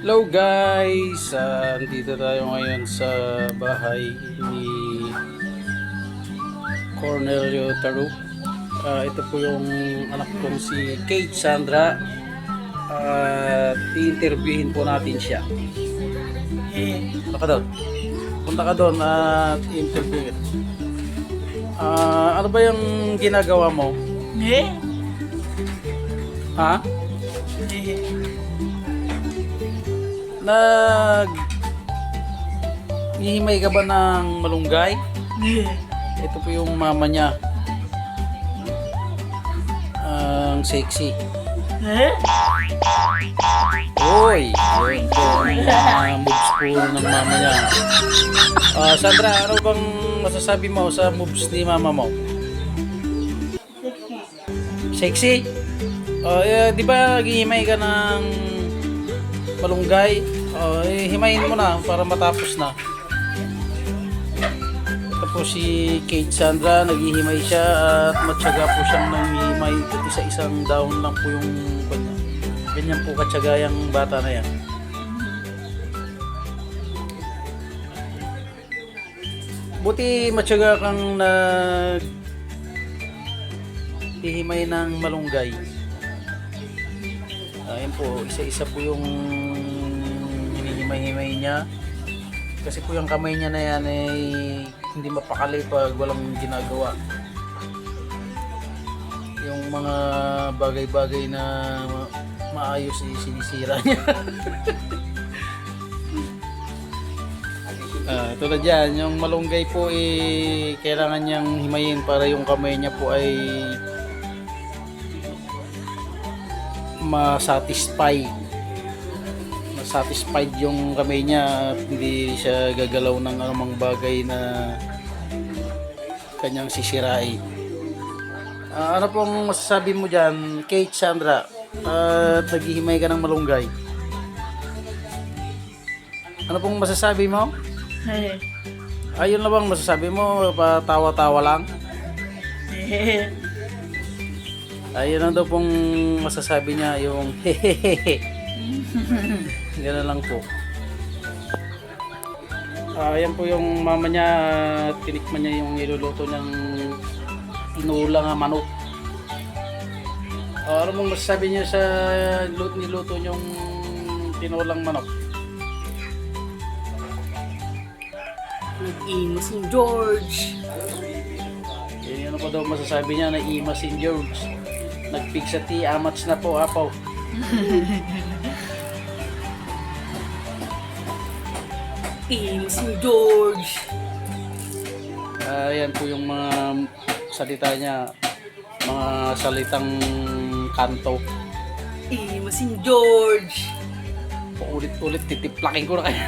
Hello guys! Andito tayo ngayon sa bahay ni Cornelio Taruc. Ito po yung anak kong si Kate Sandra. I-interviewin po natin siya. Punta ka doon. Punta ka doon at i-interview. Ano ba yung ginagawa mo? Ha? Hihimay ka ba ng malunggay? Ito po yung mama niya. Ang sexy. Uy! Yun po ang moves po ng mama niya. Sandra, ano bang masasabi mo sa moves ni mama mo? Sexy? Di ba hihimay ka ng malunggay? Himayin mo na para matapos na. Ito po si Kate Sandra, naghihimay siya at matyaga po siyang nanghihimay. Isa-isang down lang po yung kanya. Ganyan po katyaga yung bata na yan. Buti matyaga kang hihimay ng malunggay. Ayan po, isa-isa po yung hinihimay-himay niya. Kasi po yung kamay niya na yan ay hindi mapakali pag walang ginagawa. Yung mga bagay-bagay na maayos sinisira niya. Tulad yan, yung malunggay po kailangan niyang himayin para yung kamay niya po ay masatisfied yung kamay niya at hindi siya gagalaw ng anumang bagay na kanyang sisirain. Ano pong masasabi mo dyan, Kate Sandra, naghihimay ka ng malunggay? Ano pong masasabi mo? Ayun na bang masasabi mo? Patawa-tawa lang? Ayun lang daw pong masasabi niya, yung hehehe. Gano'n lang po. Ayan po yung mama niya, tinikman niya yung niluluto niyang tinulang manok. Ano mong masasabi niya sa niluto niyong tinulang manok? Nag-imas si George. Ano pa daw masasabi niya na imas si George? Nagpigsati, amats na po, apaw. Imas si George. Ayan po yung mga salita niya, mga salitang kanto. Imas si George. Paulit-ulit titiplakin ko na kaya.